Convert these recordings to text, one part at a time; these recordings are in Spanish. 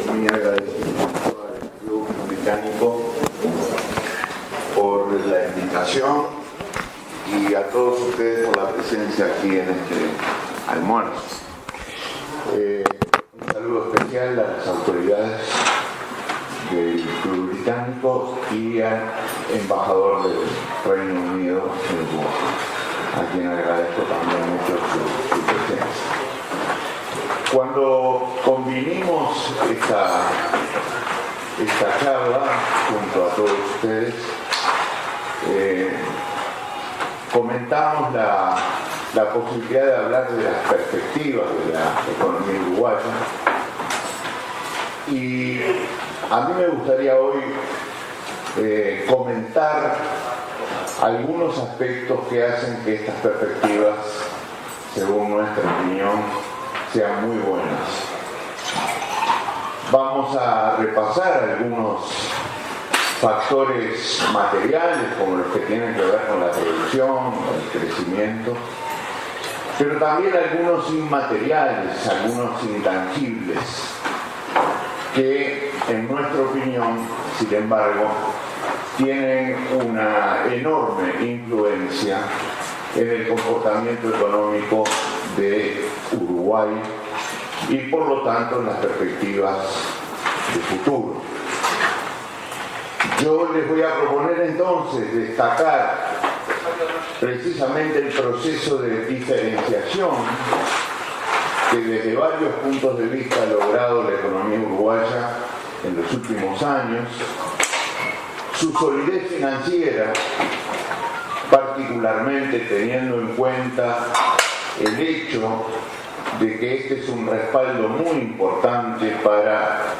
Muy agradecido al Club Británico por la invitación y a todos ustedes por la presencia aquí en este almuerzo. Un saludo especial a las autoridades del Club Británico y al embajador del Reino Unido en Cuba, a quien agradezco también mucho su presencia. Cuando convinimos esta charla junto a todos ustedes, comentamos la posibilidad de hablar de las perspectivas de la economía uruguaya, y a mí me gustaría hoy comentar algunos aspectos que hacen que estas perspectivas, según nuestra opinión, sean muy buenas. Vamos a repasar algunos factores materiales, como los que tienen que ver con la producción, el crecimiento, pero también algunos inmateriales, algunos intangibles, que en nuestra opinión, sin embargo, tienen una enorme influencia en el comportamiento económico de Uruguay y por lo tanto en las perspectivas de futuro. Yo les voy a proponer entonces destacar precisamente el proceso de diferenciación que desde varios puntos de vista ha logrado la economía uruguaya en los últimos años, su solidez financiera, particularmente teniendo en cuenta el hecho de que este es un respaldo muy importante para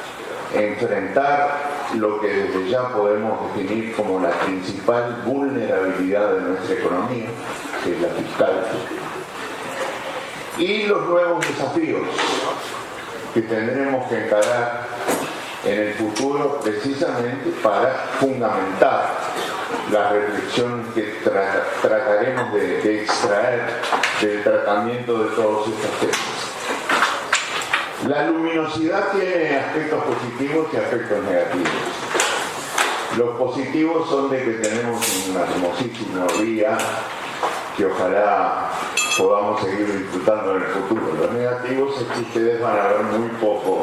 enfrentar lo que desde ya podemos definir como la principal vulnerabilidad de nuestra economía, que es la fiscal, y los nuevos desafíos que tendremos que encarar en el futuro precisamente para fundamentar las reflexiones que trataremos de extraer del tratamiento de todos estos temas. La luminosidad tiene aspectos positivos y aspectos negativos. Los positivos son de que tenemos un hermosísimo día que ojalá podamos seguir disfrutando en el futuro. Los negativos es que ustedes van a ver muy poco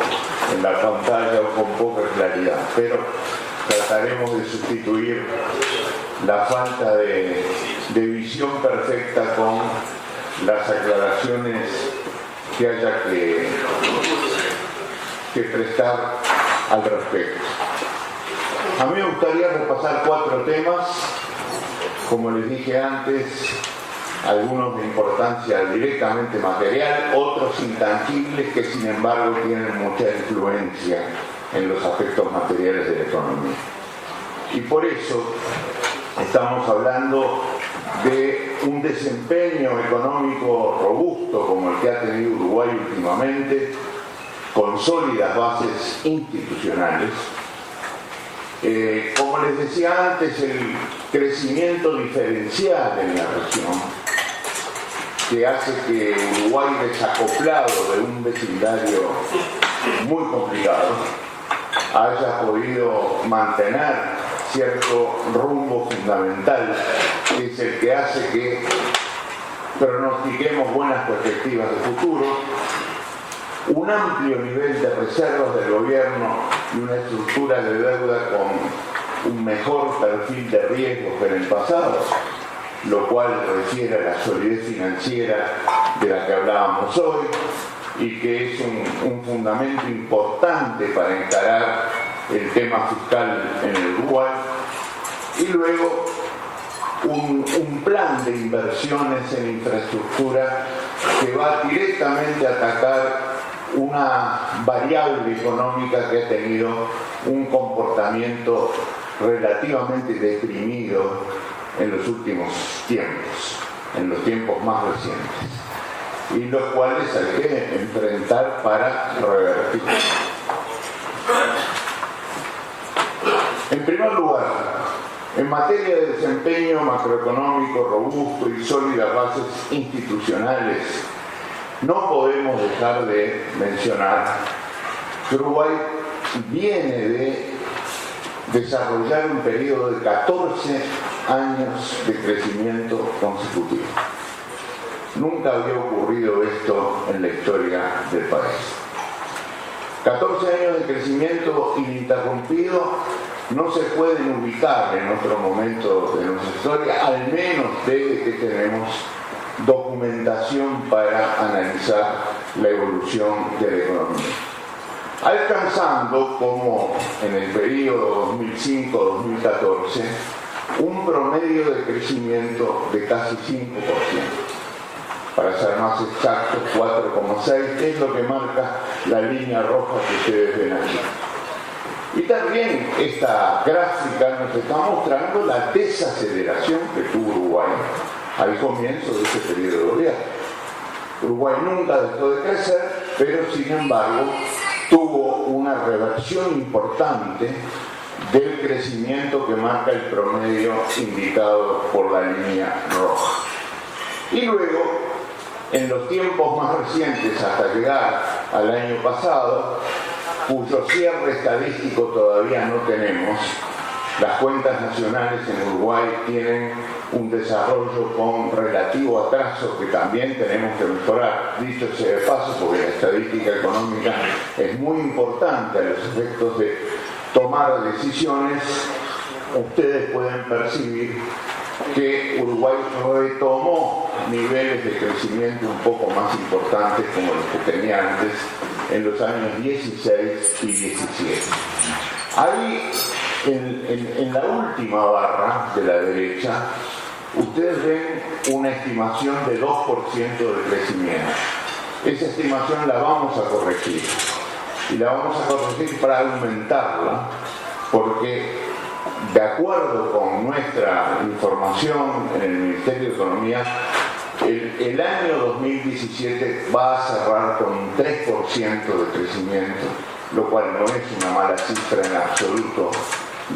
en la pantalla o con poca claridad, pero trataremos de sustituir la falta de visión perfecta con las aclaraciones que haya que prestar al respecto. A mí me gustaría repasar 4 temas, como les dije antes, algunos de importancia directamente material, otros intangibles que sin embargo tienen mucha influencia en los aspectos materiales de la economía. Y por eso estamos hablando de un desempeño económico robusto como el que ha tenido Uruguay últimamente, con sólidas bases institucionales. Como les decía antes, el crecimiento diferencial en la región, que hace que Uruguay, desacoplado de un vecindario muy complicado, haya podido mantener cierto rumbo fundamental, que es el que hace que pronostiquemos buenas perspectivas de futuro, un amplio nivel de reservas del gobierno y una estructura de deuda con un mejor perfil de riesgo que en el pasado, lo cual refiere a la solidez financiera de la que hablábamos hoy y que es un fundamento importante para encarar el tema fiscal en el Uruguay, y luego un plan de inversiones en infraestructura que va directamente a atacar una variable económica que ha tenido un comportamiento relativamente deprimido en los últimos tiempos, en los tiempos más recientes, y los cuales hay que enfrentar para revertir. En primer lugar, en materia de desempeño macroeconómico robusto y sólidas bases institucionales no podemos dejar de mencionar que Uruguay viene de desarrollar un periodo de 14 años de crecimiento consecutivo. Nunca había ocurrido esto en la historia del país. 14 años de crecimiento ininterrumpido no se pueden ubicar en otro momento de nuestra historia, al menos desde que tenemos documentación para analizar la evolución de la economía. Alcanzando, como en el periodo 2005-2014, un promedio de crecimiento de casi 5%. Para ser más exactos, 4,6%, que es lo que marca la línea roja que ustedes ven aquí. Y también esta gráfica nos está mostrando la desaceleración que tuvo Uruguay al comienzo de este periodo de gobierno. Uruguay nunca dejó de crecer, pero sin embargo tuvo una reversión importante del crecimiento que marca el promedio indicado por la línea roja. Y luego, en los tiempos más recientes, hasta llegar al año pasado, cuyo cierre estadístico todavía no tenemos, las cuentas nacionales en Uruguay tienen un desarrollo con relativo atraso que también tenemos que mejorar, dicho sea de paso, porque la estadística económica es muy importante a los efectos de tomar decisiones. Ustedes pueden percibir que Uruguay retomó niveles de crecimiento un poco más importantes como los que tenía antes en los años 16 y 17. Ahí, en la última barra de la derecha, ustedes ven una estimación de 2% de crecimiento. Esa estimación la vamos a corregir. Y la vamos a corregir para aumentarla, porque de acuerdo con nuestra información en el Ministerio de Economía, el año 2017 va a cerrar con un 3% de crecimiento, lo cual no es una mala cifra en absoluto,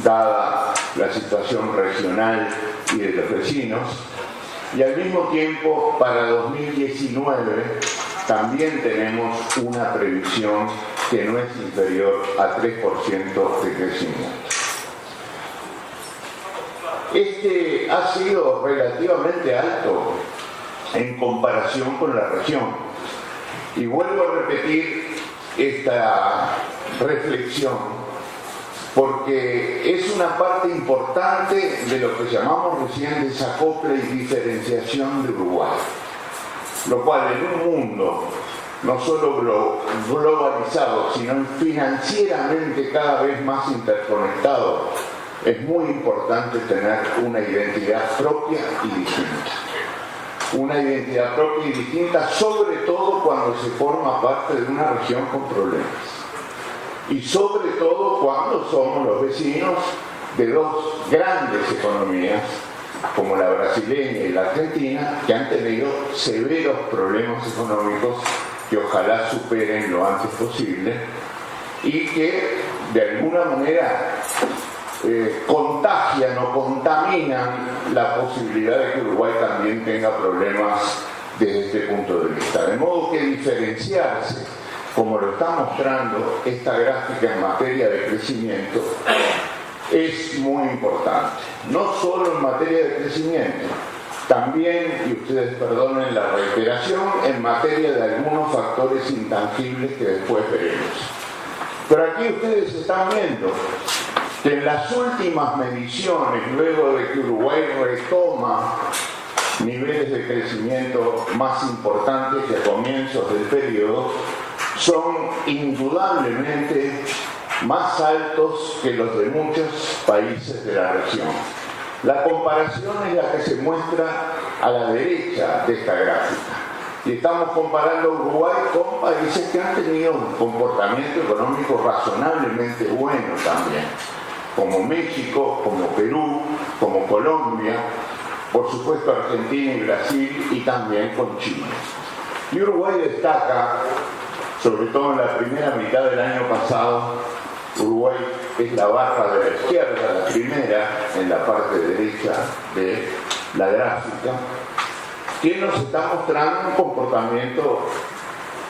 dada la situación regional y de los vecinos. Y al mismo tiempo, para 2019 también tenemos una previsión que no es inferior a 3% de crecimiento. Este ha sido relativamente alto en comparación con la región. Y vuelvo a repetir esta reflexión porque es una parte importante de lo que llamamos recién desacople y diferenciación de Uruguay, lo cual en un mundo no solo globalizado, sino financieramente cada vez más interconectado, es muy importante tener una identidad propia y distinta. Una identidad propia y distinta, sobre todo cuando se forma parte de una región con problemas. Y sobre todo cuando somos los vecinos de dos grandes economías, como la brasileña y la argentina, que han tenido severos problemas económicos que ojalá superen lo antes posible y que de alguna manera contagian o contaminan la posibilidad de que Uruguay también tenga problemas desde este punto de vista. De modo que diferenciarse, como lo está mostrando esta gráfica en materia de crecimiento, es muy importante. No solo en materia de crecimiento, también, y ustedes perdonen la reiteración, en materia de algunos factores intangibles que después veremos. Pero aquí ustedes están viendo que en las últimas mediciones, luego de que Uruguay retoma niveles de crecimiento más importantes que a comienzos del periodo, son indudablemente más altos que los de muchos países de la región. La comparación es la que se muestra a la derecha de esta gráfica. Y estamos comparando a Uruguay con países que han tenido un comportamiento económico razonablemente bueno también, como México, como Perú, como Colombia, por supuesto Argentina y Brasil, y también con Chile. Y Uruguay destaca, sobre todo en la primera mitad del año pasado, Uruguay es la barra de la izquierda, la primera, en la parte derecha de la gráfica, que nos está mostrando un comportamiento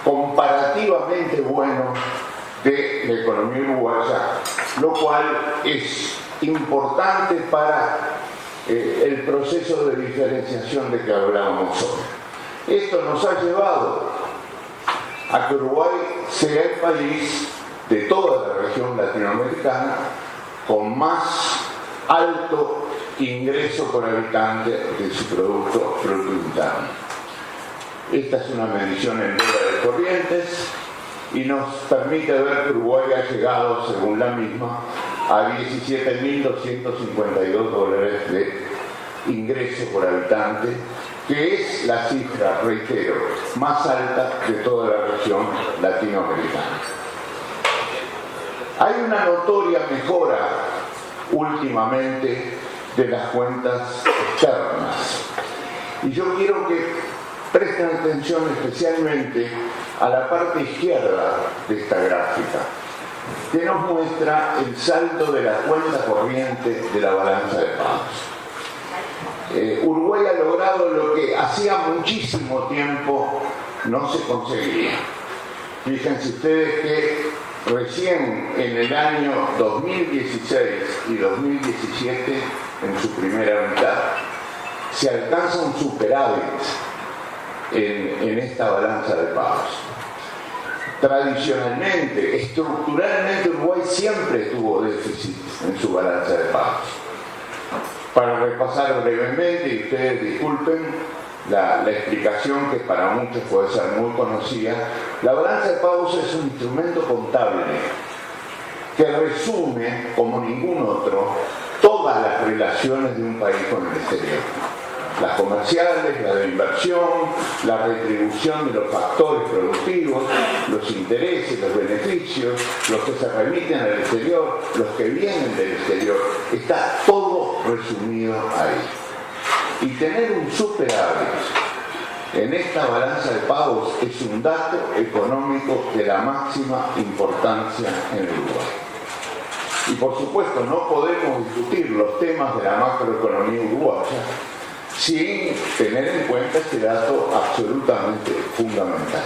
comparativamente bueno de la economía uruguaya, lo cual es importante para el proceso de diferenciación de que hablábamos hoy. Esto nos ha llevado a que Uruguay sea el país de toda la región latinoamericana con más alto ingreso por habitante de su Producto Bruto Interno. Esta es una medición en dólares corrientes y nos permite ver que Uruguay ha llegado, según la misma, a $17.252 de ingreso por habitante, que es la cifra, reitero, más alta de toda la región latinoamericana. Hay una notoria mejora últimamente de las cuentas externas. Y yo quiero que presten atención especialmente a la parte izquierda de esta gráfica, que nos muestra el saldo de la cuenta corriente de la balanza de pagos. Uruguay ha logrado lo que hacía muchísimo tiempo no se conseguía. Fíjense ustedes que recién en el año 2016 y 2017, en su primera mitad, se alcanza un superávit en esta balanza de pagos. Tradicionalmente, estructuralmente, Uruguay siempre tuvo déficit en su balanza de pagos. Para repasar brevemente, y ustedes disculpen la explicación que para muchos puede ser muy conocida, la balanza de pagos es un instrumento contable que resume, como ningún otro, todas las relaciones de un país con el exterior. Las comerciales, la de inversión, la retribución de los factores productivos, los intereses, los beneficios, los que se remiten al exterior, los que vienen del exterior. Está todo resumido ahí. Y tener un superávit en esta balanza de pagos es un dato económico de la máxima importancia en Uruguay. Y por supuesto no podemos discutir los temas de la macroeconomía uruguaya sin tener en cuenta este dato absolutamente fundamental.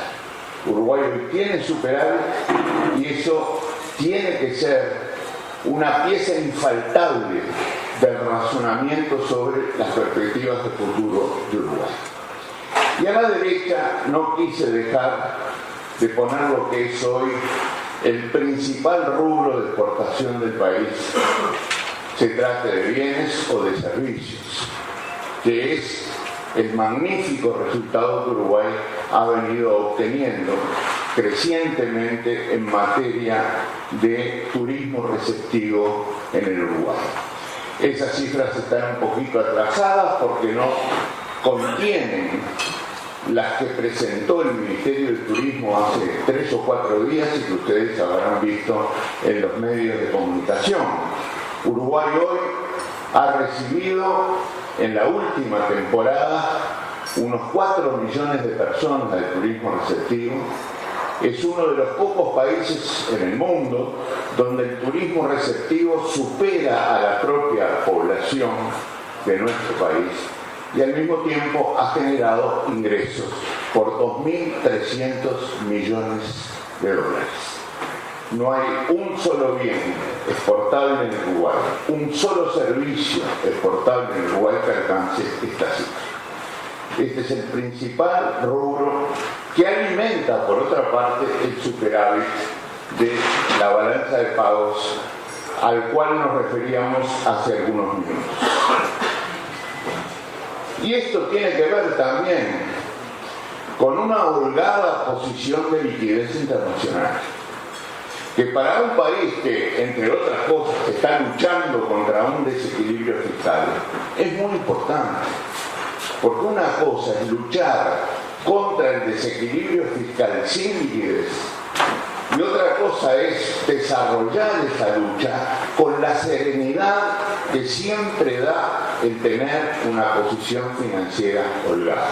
Uruguay hoy tiene superávit y eso tiene que ser una pieza infaltable del razonamiento sobre las perspectivas de futuro de Uruguay. Y a la derecha no quise dejar de poner lo que es hoy el principal rubro de exportación del país, se trate de bienes o de servicios, que es el magnífico resultado que Uruguay ha venido obteniendo crecientemente en materia de turismo receptivo en el Uruguay. Esas cifras están un poquito atrasadas porque no contienen las que presentó el Ministerio del Turismo hace 3 o 4 días y que ustedes habrán visto en los medios de comunicación. Uruguay hoy ha recibido en la última temporada unos 4 millones de personas de turismo receptivo. Es uno de los pocos países en el mundo donde el turismo receptivo supera a la propia población de nuestro país y al mismo tiempo ha generado ingresos por 2.300 millones de dólares. No hay un solo bien exportable en Uruguay, un solo servicio exportable en Uruguay que alcance esta cifra. Este es el principal rubro que alimenta, por otra parte, el superávit de la balanza de pagos al cual nos referíamos hace algunos minutos. Y esto tiene que ver también con una holgada posición de liquidez internacional, que para un país que, entre otras cosas, está luchando contra un desequilibrio fiscal, es muy importante. Porque una cosa es luchar contra el desequilibrio fiscal sin liquidez y otra cosa es desarrollar esa lucha con la serenidad que siempre da el tener una posición financiera holgada.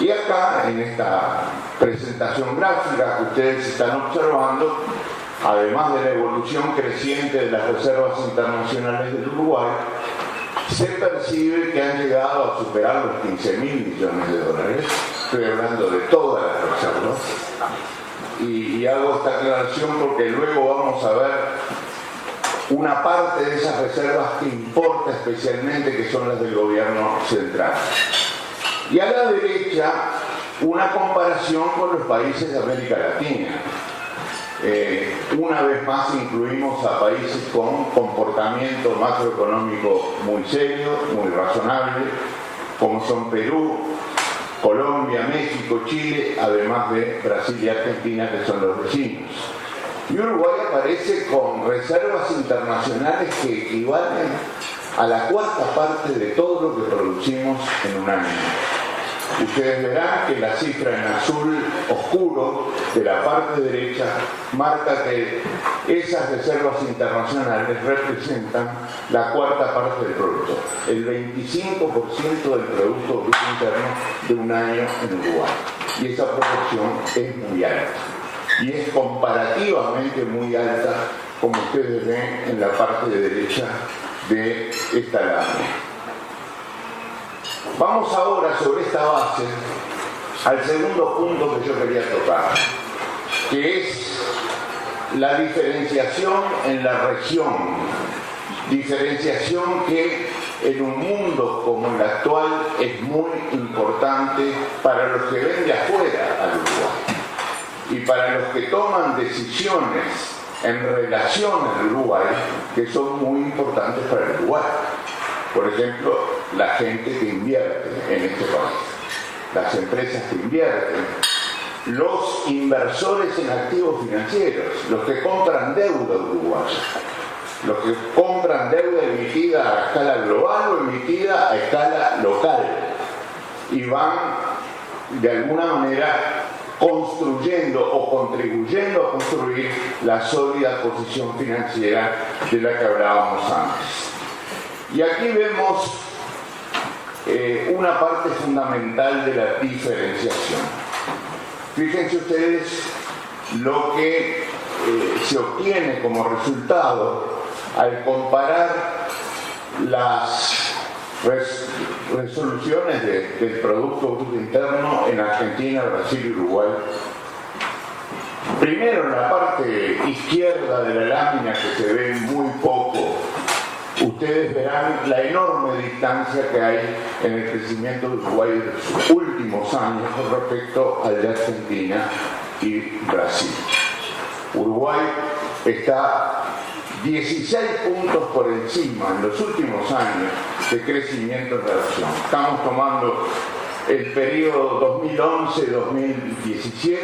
Y acá, en esta presentación gráfica que ustedes están observando, además de la evolución creciente de las reservas internacionales del Uruguay, se percibe que han llegado a superar los 15.000 millones de dólares estoy hablando de todas las reservas, y hago esta aclaración porque luego vamos a ver una parte de esas reservas que importa especialmente, que son las del gobierno central. Y a la derecha, una comparación con los países de América Latina. Una vez más incluimos a países con comportamiento macroeconómico muy serio, muy razonable, como son Perú, Colombia, México, Chile, además de Brasil y Argentina, que son los vecinos. Y Uruguay aparece con reservas internacionales que equivalen a la cuarta parte de todo lo que producimos en un año. Ustedes verán que la cifra en azul oscuro de la parte derecha marca que esas reservas internacionales representan la cuarta parte del producto, el 25% del Producto Bruto Interno de un año en Uruguay. Y esa proporción es muy alta. Y es comparativamente muy alta, como ustedes ven en la parte derecha de esta lámina. Vamos ahora, sobre esta base, al segundo punto que yo quería tocar, que es la diferenciación en la región. Diferenciación que en un mundo como el actual es muy importante para los que ven de afuera al Uruguay y para los que toman decisiones en relación al Uruguay, que son muy importantes para el Uruguay. Por ejemplo, la gente que invierte en este país, las empresas que invierten, los inversores en activos financieros, los que compran deuda uruguaya, los que compran deuda emitida a escala global o emitida a escala local, y van de alguna manera construyendo o contribuyendo a construir la sólida posición financiera de la que hablábamos antes. Y aquí vemos una parte fundamental de la diferenciación. Fíjense ustedes lo que se obtiene como resultado al comparar las resoluciones del Producto Bruto Interno en Argentina, Brasil y Uruguay. Primero, en la parte izquierda de la lámina, que se ve muy poco, ustedes verán la enorme distancia que hay en el crecimiento de Uruguay en los últimos años con respecto al de Argentina y Brasil. Uruguay está 16 puntos por encima en los últimos años de crecimiento en relación. Estamos tomando el periodo 2011-2017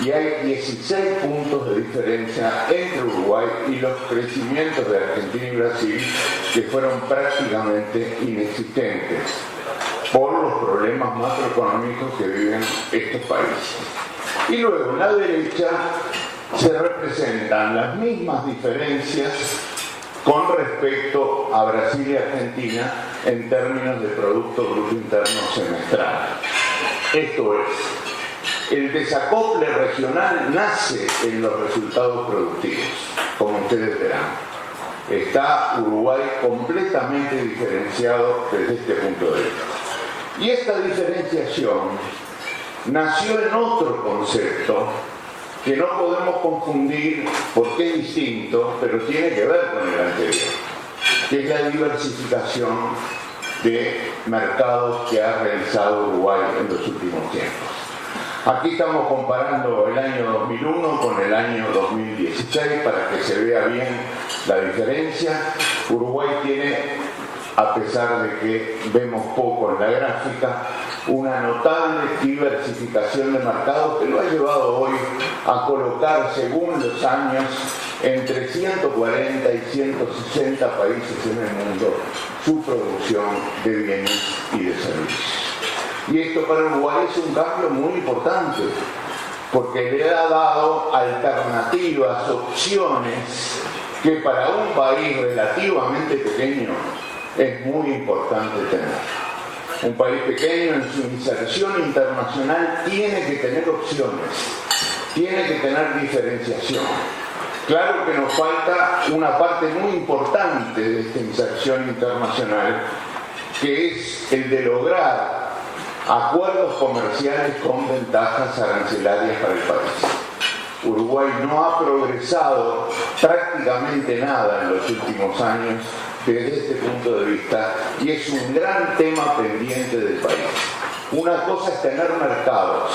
y hay 16 puntos de diferencia entre Uruguay y los crecimientos de Argentina y Brasil, que fueron prácticamente inexistentes por los problemas macroeconómicos que viven estos países. Y luego en la derecha se representan las mismas diferencias con respecto a Brasil y Argentina en términos de Producto Bruto Interno semestral. Esto es, el desacople regional nace en los resultados productivos, como ustedes verán. Está Uruguay completamente diferenciado desde este punto de vista. Y esta diferenciación nació en otro concepto que no podemos confundir porque es distinto, pero tiene que ver con el anterior, que es la diversificación de mercados que ha realizado Uruguay en los últimos tiempos. Aquí estamos comparando el año 2001 con el año 2016 para que se vea bien la diferencia. Uruguay tiene, a pesar de que vemos poco en la gráfica, una notable diversificación de mercados que lo ha llevado hoy a colocar, según los años, entre 140 y 160 países en el mundo su producción de bienes y de servicios. Y esto para Uruguay es un cambio muy importante, porque le ha dado alternativas, opciones, que para un país relativamente pequeño es muy importante tener. Un país pequeño en su inserción internacional tiene que tener opciones, tiene que tener diferenciación. Claro que nos falta una parte muy importante de esta inserción internacional, que es el de lograr acuerdos comerciales con ventajas arancelarias para el país. Uruguay no ha progresado prácticamente nada en los últimos años desde este punto de vista y es un gran tema pendiente del país. Una cosa es tener mercados,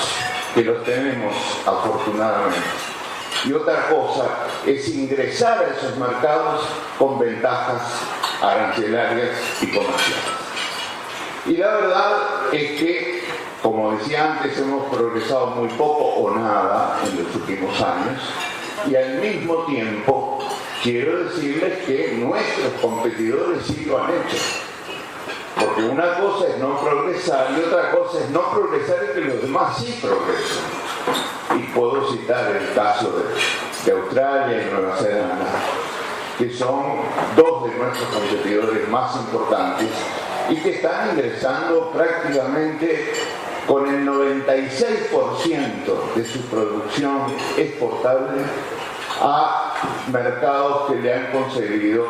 que los tenemos afortunadamente, y otra cosa es ingresar a esos mercados con ventajas arancelarias y comerciales. Y la verdad es que, como decía antes, hemos progresado muy poco o nada en los últimos años, y al mismo tiempo quiero decirles que nuestros competidores sí lo han hecho. Porque una cosa es no progresar y otra cosa es no progresar y que los demás sí progresen. Y puedo citar el caso de Australia y Nueva Zelanda, que son dos de nuestros competidores más importantes y que están ingresando prácticamente con el 96% de su producción exportable a mercados que le han concedido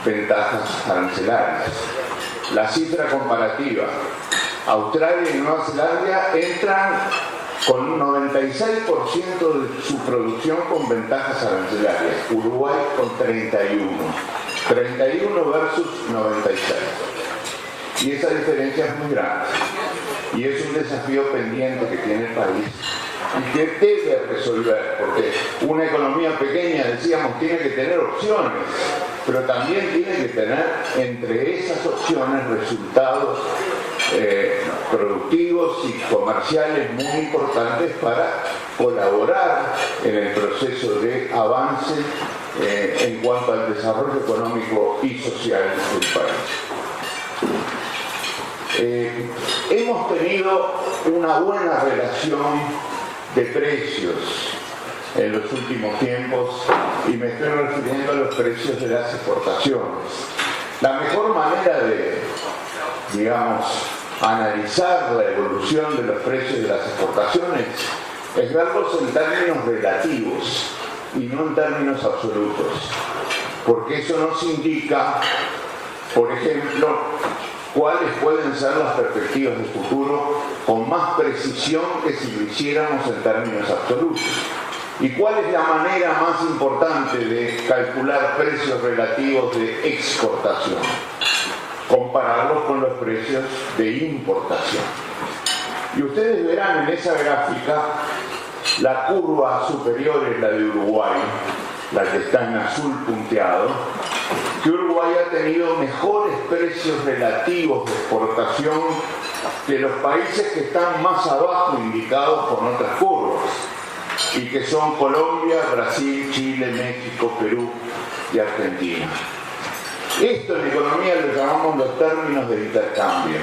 ventajas arancelarias. La cifra comparativa: Australia y Nueva Zelanda entran con un 96% de su producción con ventajas arancelarias, Uruguay con 31 versus 96. Y esa diferencia es muy grande. Y es un desafío pendiente que tiene el país y que debe resolver, porque una economía pequeña, decíamos, tiene que tener opciones, pero también tiene que tener entre esas opciones resultados productivos y comerciales muy importantes para colaborar en el proceso de avance en cuanto al desarrollo económico y social del país. Hemos tenido una buena relación de precios en los últimos tiempos y me estoy refiriendo a los precios de las exportaciones. La mejor manera de, digamos, analizar la evolución de los precios de las exportaciones es verlos en términos relativos y no en términos absolutos, porque eso nos indica, por ejemplo, cuáles pueden ser las perspectivas de futuro con más precisión que si lo hiciéramos en términos absolutos. ¿Y cuál es la manera más importante de calcular precios relativos de exportación? Compararlos con los precios de importación. Y ustedes verán en esa gráfica, la curva superior es la de Uruguay, la que está en azul punteado, que Uruguay ha tenido mejores precios relativos de exportación que los países que están más abajo indicados con otras curvas, y que son Colombia, Brasil, Chile, México, Perú y Argentina. Esto en economía lo llamamos los términos de intercambio.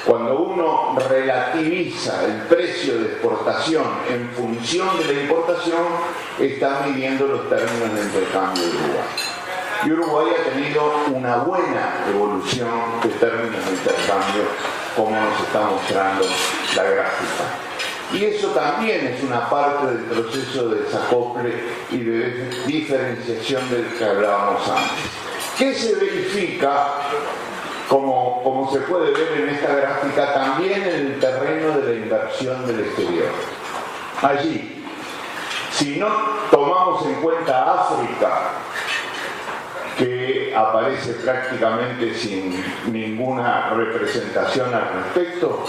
Cuando uno relativiza el precio de exportación en función de la importación, está midiendo los términos de intercambio de Uruguay. Y Uruguay ha tenido una buena evolución de términos de intercambio, como nos está mostrando la gráfica. Y eso también es una parte del proceso de desacople y de diferenciación del que hablábamos antes. ¿Qué se verifica, como se puede ver en esta gráfica, también en el terreno de la inversión del exterior? Allí, si no tomamos en cuenta África, que aparece prácticamente sin ninguna representación al respecto,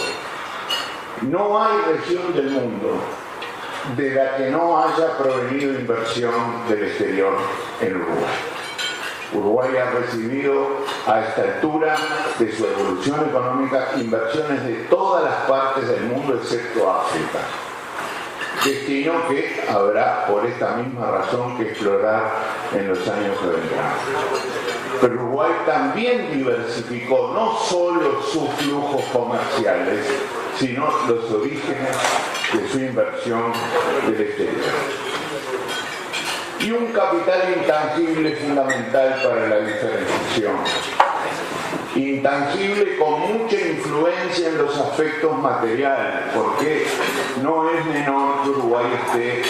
no hay región del mundo de la que no haya provenido inversión del exterior en Uruguay. Uruguay ha recibido a esta altura de su evolución económica inversiones de todas las partes del mundo excepto África. Destino que habrá por esta misma razón que explorar en los años que vendrán. Pero Uruguay también diversificó no solo sus flujos comerciales, sino los orígenes de su inversión del exterior. Y un capital intangible fundamental para la diferenciación. Intangible con mucha influencia en los aspectos materiales, porque no es menor que Uruguay esté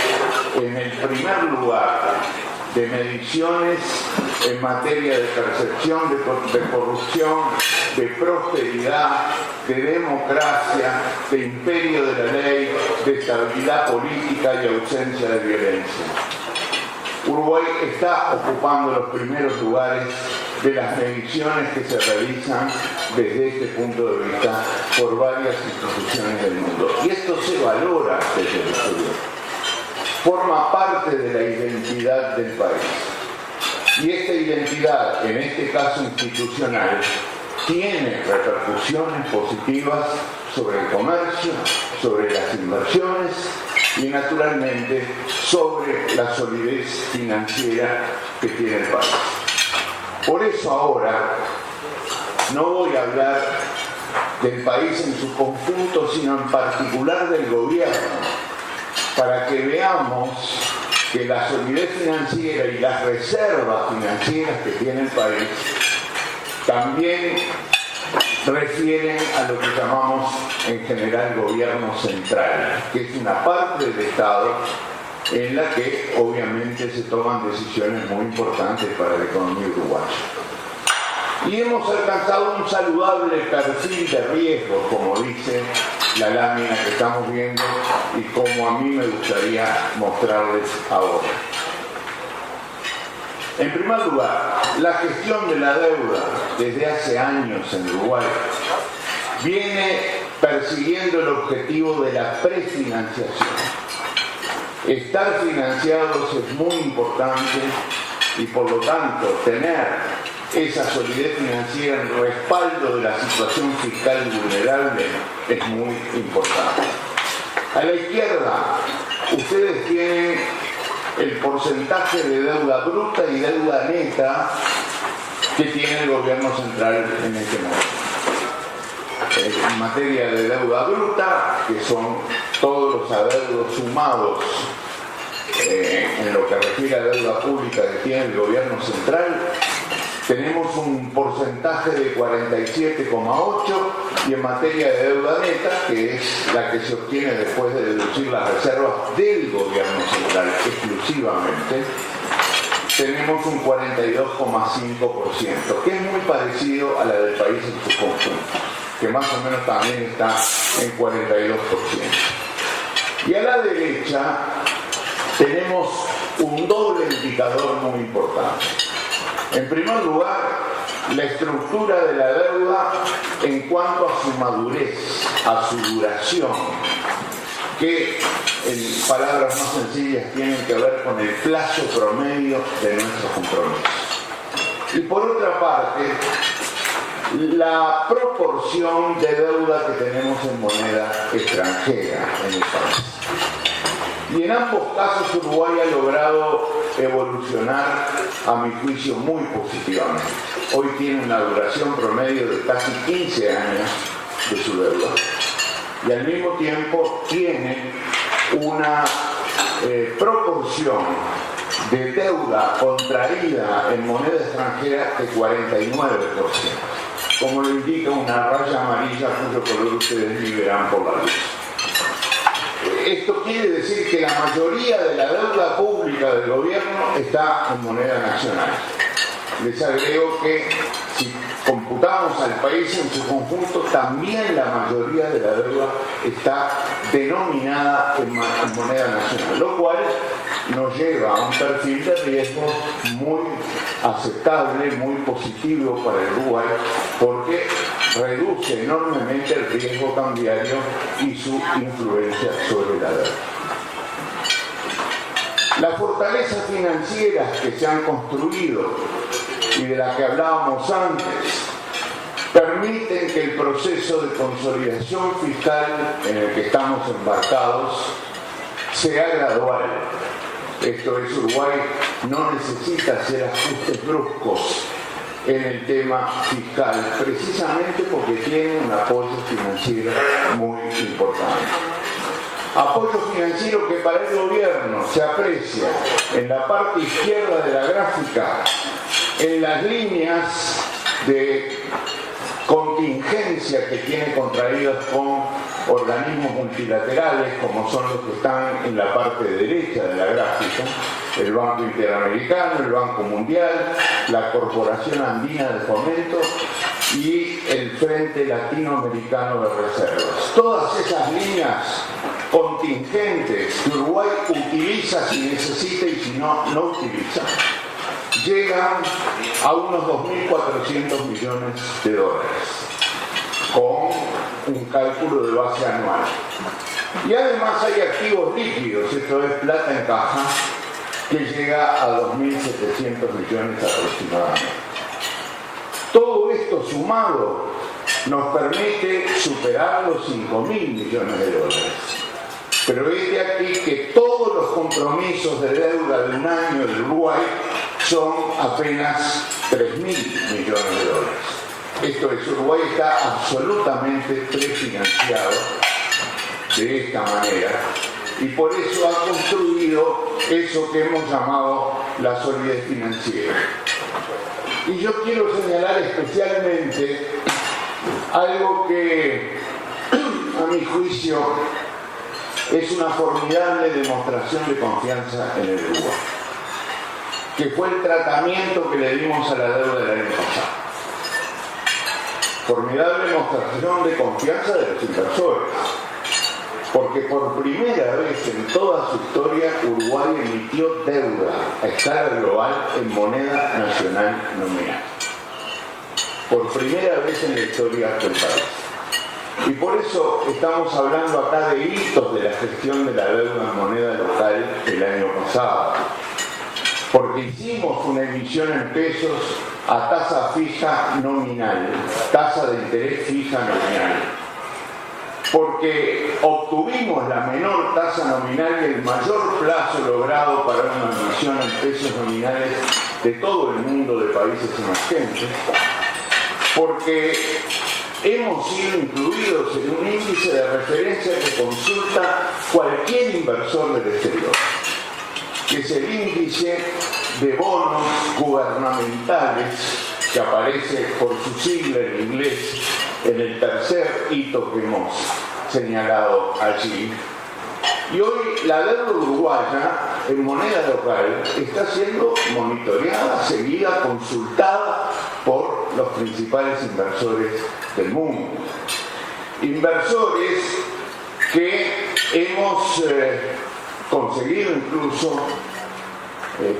en el primer lugar de mediciones en materia de percepción de corrupción, de prosperidad, de democracia, de imperio de la ley, de estabilidad política y ausencia de violencia. Uruguay está ocupando los primeros lugares de las mediciones que se realizan desde este punto de vista por varias instituciones del mundo. Y esto se valora desde el exterior. Forma parte de la identidad del país. Y esta identidad, en este caso institucional, tiene repercusiones positivas sobre el comercio, sobre las inversiones y naturalmente sobre la solidez financiera que tiene el país. Por eso ahora no voy a hablar del país en su conjunto, sino en particular del gobierno, para que veamos que la solidez financiera y las reservas financieras que tiene el país también refieren a lo que llamamos en general gobierno central, que es una parte del Estado en la que obviamente se toman decisiones muy importantes para la economía uruguaya. Y hemos alcanzado un saludable perfil de riesgo, como dice la lámina que estamos viendo y como a mí me gustaría mostrarles ahora. En primer lugar, la gestión de la deuda desde hace años en Uruguay viene persiguiendo el objetivo de la prefinanciación. Estar financiados es muy importante y por lo tanto tener esa solidez financiera en respaldo de la situación fiscal vulnerable es muy importante. A la izquierda ustedes tienen el porcentaje de deuda bruta y deuda neta que tiene el gobierno central en este momento. En materia de deuda bruta, que son todos los adeudos sumados en lo que refiere a deuda pública que tiene el gobierno central, tenemos un porcentaje de 47,8 y en materia de deuda neta, que es la que se obtiene después de deducir las reservas del gobierno central exclusivamente, tenemos un 42,5%, que es muy parecido a la del país en su conjunto, que más o menos también está en 42%. Y a la derecha tenemos un doble indicador muy importante. En primer lugar, la estructura de la deuda en cuanto a su madurez, a su duración, que en palabras más sencillas tienen que ver con el plazo promedio de nuestros compromisos. Y por otra parte, la proporción de deuda que tenemos en moneda extranjera en el país. Y en ambos casos Uruguay ha logrado evolucionar, a mi juicio, muy positivamente. Hoy tiene una duración promedio de casi 15 años de su deuda. Y al mismo tiempo tiene una proporción de deuda contraída en moneda extranjera de 49%, como lo indica una raya amarilla cuyo color ustedes ni verán por la luz. Esto quiere decir que la mayoría de la deuda pública del gobierno está en moneda nacional. Les agrego que si computamos al país en su conjunto, también la mayoría de la deuda está denominada en moneda nacional, lo cual nos lleva a un perfil de riesgo muy aceptable, muy positivo para el Uruguay, porque reduce enormemente el riesgo cambiario y su influencia sobre la deuda. Las fortalezas financieras que se han construido y de las que hablábamos antes permiten que el proceso de consolidación fiscal en el que estamos embarcados sea gradual. Esto es, Uruguay no necesita hacer ajustes bruscos en el tema fiscal, precisamente porque tiene un apoyo financiero muy importante. Apoyo financiero que para el gobierno se aprecia en la parte izquierda de la gráfica, en las líneas de contingencia que tiene contraídas con organismos multilaterales, como son los que están en la parte derecha de la gráfica, el Banco Interamericano, el Banco Mundial, la Corporación Andina de Fomento y el Frente Latinoamericano de Reservas. Todas esas líneas contingentes que Uruguay utiliza si necesita y si no, no utiliza, llegan a unos 2.400 millones de dólares, con un cálculo de base anual. Y además hay activos líquidos, esto es plata en caja, que llega a 2.700 millones aproximadamente. Todo esto sumado nos permite superar los 5.000 millones de dólares. Pero es de aquí que todos los compromisos de deuda de un año del Uruguay son apenas 3.000 millones de dólares. Esto es, Uruguay está absolutamente prefinanciado de esta manera y por eso ha construido eso que hemos llamado la solidez financiera. Y yo quiero señalar especialmente algo que, a mi juicio, es una formidable demostración de confianza en el Uruguay, que fue el tratamiento que le dimos a la deuda del año pasado. Formidable demostración de confianza de los inversores, porque por primera vez en toda su historia Uruguay emitió deuda a escala global en moneda nacional nominal. Por primera vez en la historia del país. Y por eso estamos hablando acá de hitos de la gestión de la deuda en moneda local el año pasado. Porque hicimos una emisión en pesos a tasa fija nominal, tasa de interés fija nominal. Porque obtuvimos la menor tasa nominal y el mayor plazo logrado para una emisión en pesos nominales de todo el mundo de países emergentes. Porque hemos sido incluidos en un índice de referencia que consulta cualquier inversor del exterior, que es el índice de bonos gubernamentales, que aparece por su sigla en inglés en el tercer hito que hemos señalado allí. Y hoy la deuda uruguaya en moneda local está siendo monitoreada, seguida, consultada por los principales inversores del mundo. Inversores que hemos conseguido incluso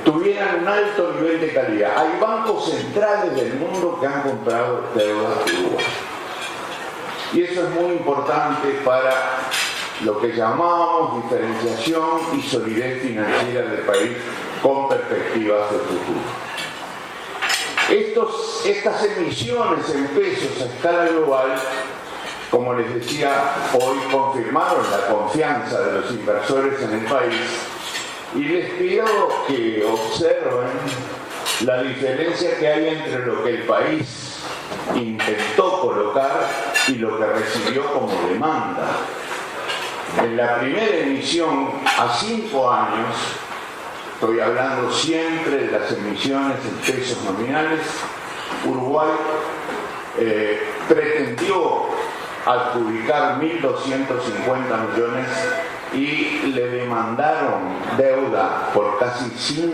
tuvieran un alto nivel de calidad. Hay bancos centrales del mundo que han comprado deuda uruguaya. Y eso es muy importante para lo que llamamos diferenciación y solidez financiera del país con perspectivas de futuro. Estas emisiones en pesos a escala global, como les decía, hoy confirmaron la confianza de los inversores en el país y les pido que observen la diferencia que hay entre lo que el país intentó colocar y lo que recibió como demanda. En la primera emisión, a 5 años, estoy hablando siempre de las emisiones en pesos nominales, Uruguay pretendió adjudicar 1.250 millones y le demandaron deuda por casi 5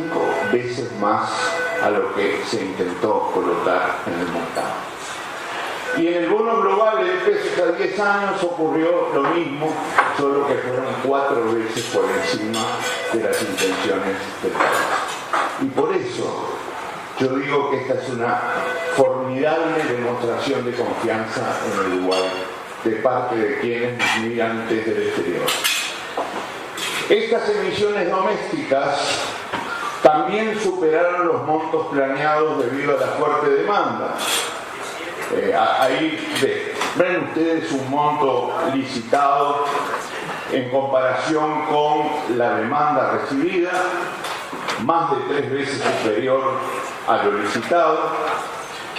veces más a lo que se intentó colocar en el mercado. Y en el bono global de pesos a 10 años ocurrió lo mismo, solo que fueron 4 veces por encima de las intenciones del país. Y por eso yo digo que esta es una formidable demostración de confianza en el Uruguay de parte de quienes nos miran desde el exterior. Estas emisiones domésticas también superaron los montos planeados debido a la fuerte demanda. Ahí ven ustedes un monto licitado en comparación con la demanda recibida, más de 3 veces superior a lo licitado,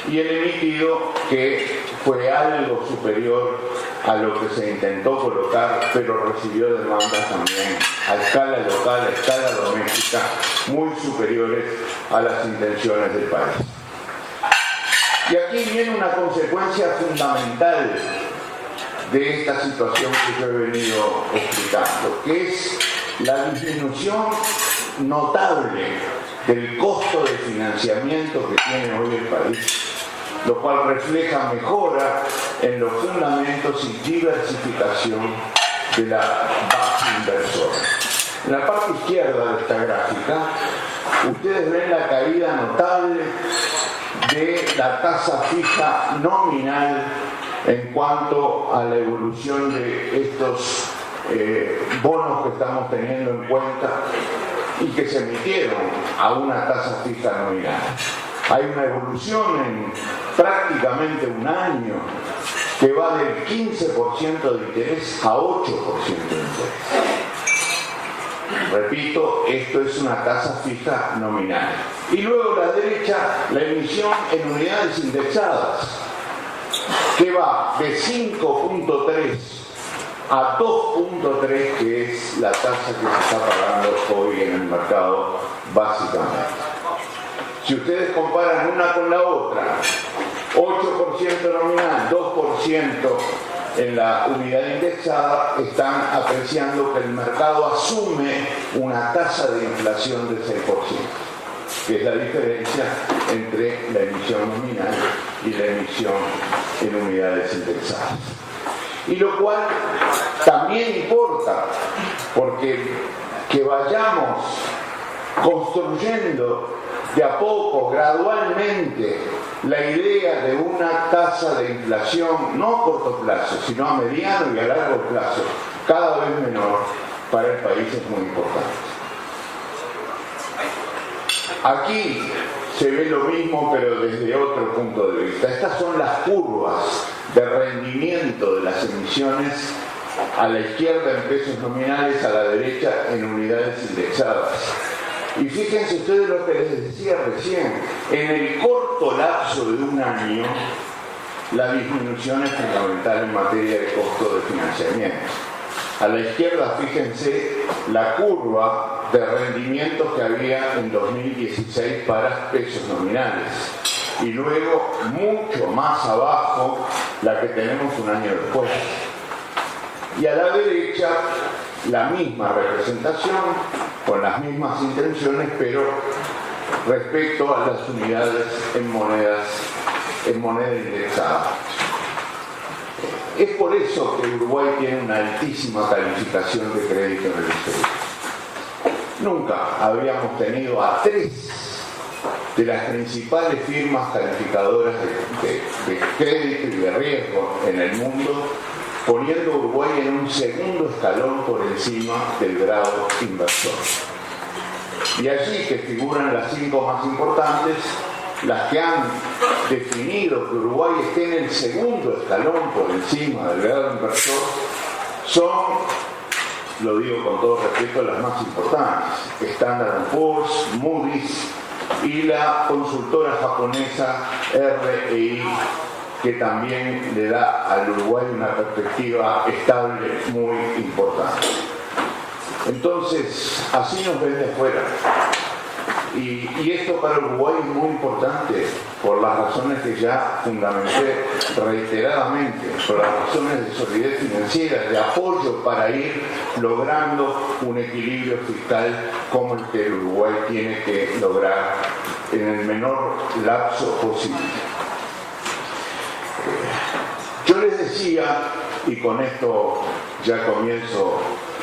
y el emitido que fue algo superior a lo que se intentó colocar, pero recibió demandas también a escala local, a escala doméstica, muy superiores a las intenciones del país. Y aquí viene una consecuencia fundamental de esta situación que yo he venido explicando, que es la disminución notable del costo de financiamiento que tiene hoy el país, lo cual refleja mejora en los fundamentos y diversificación de la base inversora. En la parte izquierda de esta gráfica, ustedes ven la caída notable de la tasa fija nominal en cuanto a la evolución de estos bonos que estamos teniendo en cuenta y que se emitieron a una tasa fija nominal. Hay una evolución en prácticamente un año que va del 15% de interés a 8% de interés. Repito, esto es una tasa fija nominal. Y luego a la derecha, la emisión en unidades indexadas, que va de 5.3 a 2.3, que es la tasa que se está pagando hoy en el mercado, básicamente. Si ustedes comparan una con la otra, 8% nominal, 2% en la unidad indexada, están apreciando que el mercado asume una tasa de inflación del 6%, que es la diferencia entre la emisión nominal y la emisión en unidades indexadas. Y lo cual también importa, porque que vayamos construyendo de a poco, gradualmente, la idea de una tasa de inflación, no a corto plazo, sino a mediano y a largo plazo, cada vez menor, para el país es muy importante. Aquí se ve lo mismo, pero desde otro punto de vista. Estas son las curvas de rendimiento de las emisiones, a la izquierda en pesos nominales, a la derecha en unidades indexadas. Y fíjense ustedes lo que les decía recién, en el corto lapso de un año, la disminución es fundamental en materia de costo de financiamiento. A la izquierda, fíjense la curva de rendimientos que había en 2016 para pesos nominales. Y luego, mucho más abajo, la que tenemos un año después. Y a la derecha, la misma representación, con las mismas intenciones, pero respecto a las unidades en moneda indexada. Es por eso que Uruguay tiene una altísima calificación de crédito en el exterior. Nunca habíamos tenido a 3 de las principales firmas calificadoras de crédito y de riesgo en el mundo, poniendo a Uruguay en un segundo escalón por encima del grado inversor. Y allí que figuran las 5 más importantes, las que han definido que Uruguay esté en el segundo escalón por encima del grado inversor, son, lo digo con todo respeto, las más importantes: Standard & Poor's, Moody's y la consultora japonesa REI, que también le da al Uruguay una perspectiva estable muy importante. Entonces, así nos ven de afuera. Y esto para Uruguay es muy importante por las razones que ya fundamenté reiteradamente, por las razones de solidez financiera, de apoyo para ir logrando un equilibrio fiscal como el que el Uruguay tiene que lograr en el menor lapso posible. Yo les decía, y con esto ya comienzo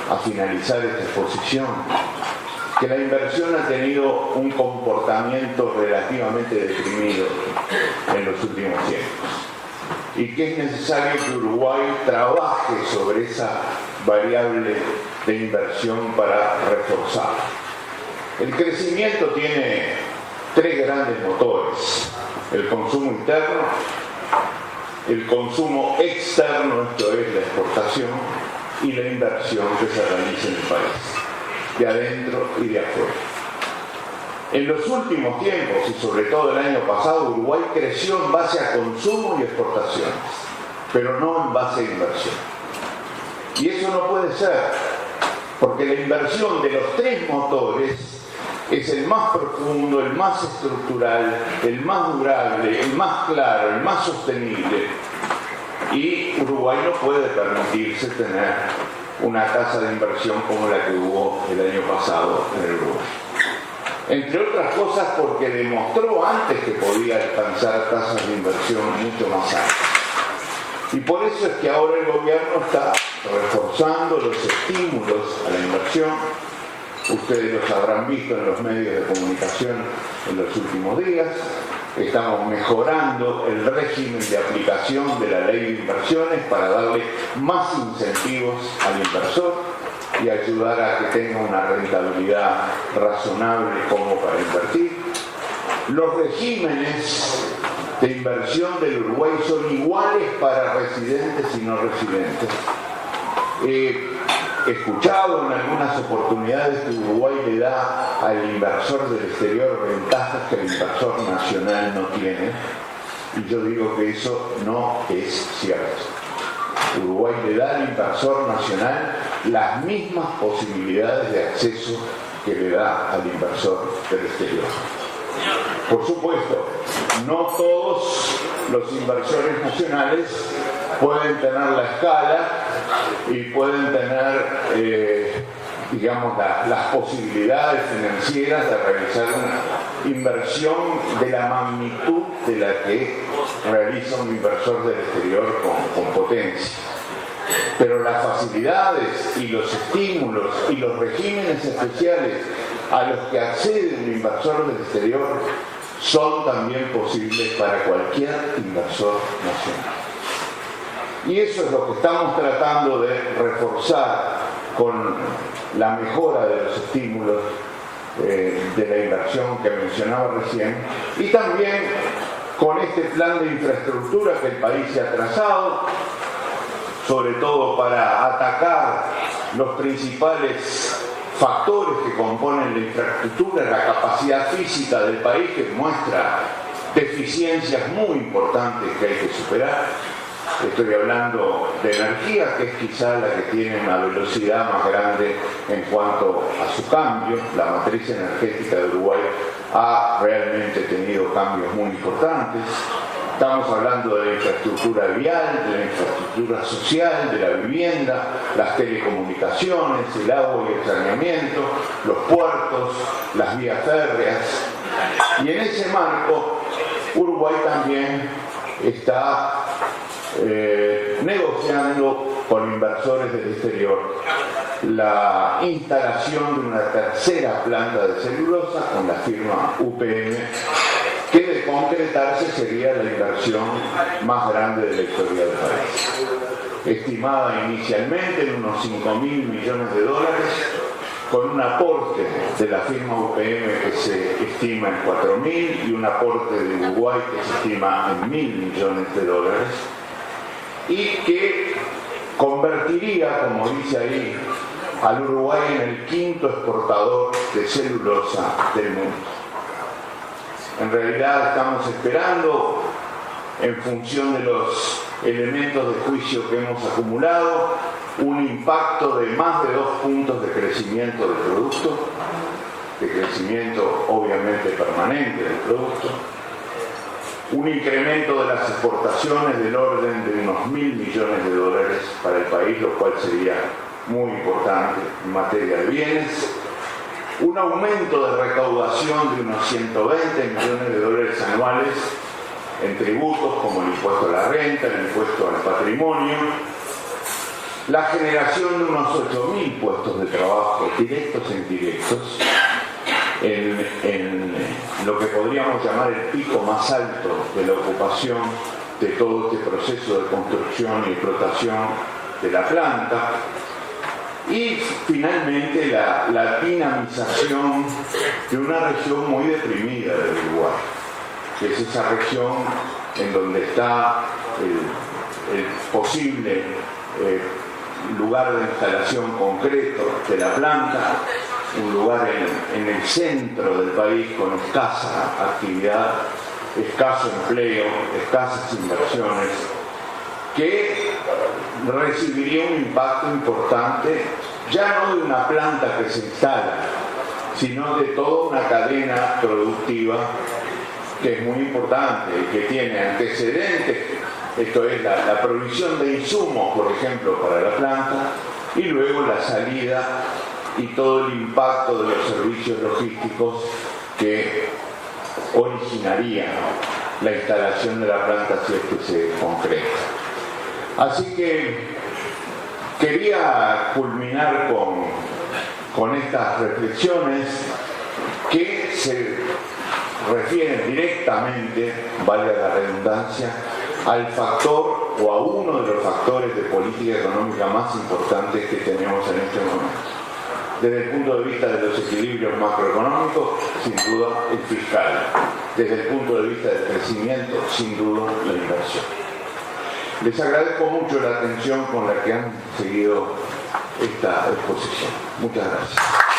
a finalizar esta exposición, que la inversión ha tenido un comportamiento relativamente deprimido en los últimos tiempos y que es necesario que Uruguay trabaje sobre esa variable de inversión para reforzarla. El crecimiento tiene 3 grandes motores: el consumo interno, el consumo externo, esto es la exportación, y la inversión que se realiza en el país, de adentro y de afuera. En los últimos tiempos, y sobre todo el año pasado, Uruguay creció en base a consumo y exportaciones, pero no en base a inversión. Y eso no puede ser, porque la inversión de los 3 motores es el más profundo, el más estructural, el más durable, el más claro, el más sostenible. Y Uruguay no puede permitirse tener una tasa de inversión como la que hubo el año pasado en el Uruguay. Entre otras cosas porque demostró antes que podía alcanzar tasas de inversión mucho más altas. Y por eso es que ahora el gobierno está reforzando los estímulos a la inversión. Ustedes los habrán visto en los medios de comunicación en los últimos días. Estamos mejorando el régimen de aplicación de la ley de inversiones para darle más incentivos al inversor y ayudar a que tenga una rentabilidad razonable como para invertir. Los regímenes de inversión del Uruguay son iguales para residentes y no residentes. He escuchado en algunas oportunidades que Uruguay le da al inversor del exterior ventajas que el inversor nacional no tiene, y yo digo que eso no es cierto. Uruguay le da al inversor nacional las mismas posibilidades de acceso que le da al inversor del exterior. Por supuesto, no todos los inversores nacionales pueden tener la escala y pueden tener, las posibilidades financieras de realizar una inversión de la magnitud de la que realiza un inversor del exterior con potencia. Pero las facilidades y los estímulos y los regímenes especiales a los que accede un inversor del exterior son también posibles para cualquier inversor nacional. Y eso es lo que estamos tratando de reforzar con la mejora de los estímulos de la inversión que mencionaba recién, y también con este plan de infraestructura que el país se ha trazado, sobre todo para atacar los principales factores que componen la infraestructura, la capacidad física del país, que muestra deficiencias muy importantes que hay que superar. Estoy hablando de energía, que es quizá la que tiene una velocidad más grande en cuanto a su cambio. La matriz energética de Uruguay ha realmente tenido cambios muy importantes. Estamos hablando de la infraestructura vial, de la infraestructura social, de la vivienda, las telecomunicaciones, el agua y el saneamiento, los puertos, las vías férreas. Y en ese marco, Uruguay también está negociando con inversores del exterior la instalación de una tercera planta de celulosa con la firma UPM, que de concretarse sería la inversión más grande de la historia del país, estimada inicialmente en unos 5.000 millones de dólares, con un aporte de la firma UPM que se estima en 4.000 y un aporte de Uruguay que se estima en 1.000 millones de dólares, y que convertiría, como dice ahí, al Uruguay en el quinto exportador de celulosa del mundo. En realidad estamos esperando, en función de los elementos de juicio que hemos acumulado, un impacto de más de 2 puntos de crecimiento del producto, de crecimiento obviamente permanente del producto, un incremento de las exportaciones del orden de unos 1.000 millones de dólares para el país, lo cual sería muy importante en materia de bienes, un aumento de recaudación de unos 120 millones de dólares anuales en tributos como el impuesto a la renta, el impuesto al patrimonio, la generación de unos 8.000 puestos de trabajo directos e indirectos en lo que podríamos llamar el pico más alto de la ocupación de todo este proceso de construcción y explotación de la planta. Y finalmente la dinamización de una región muy deprimida del Uruguay, que es esa región en donde está el posible lugar de instalación concreto de la planta, un lugar en el centro del país con escasa actividad, escaso empleo, escasas inversiones, que recibiría un impacto importante, ya no de una planta que se instala, sino de toda una cadena productiva que es muy importante y que tiene antecedentes. Esto es la provisión de insumos, por ejemplo, para la planta, y luego la salida y todo el impacto de los servicios logísticos que originaría la instalación de la planta si es que se concreta. Así que quería culminar con estas reflexiones que se refieren directamente, valga la redundancia, al factor o a uno de los factores de política económica más importantes que tenemos en este momento. Desde el punto de vista de los equilibrios macroeconómicos, sin duda el fiscal. Desde el punto de vista del crecimiento, sin duda la inversión. Les agradezco mucho la atención con la que han seguido esta exposición. Muchas gracias.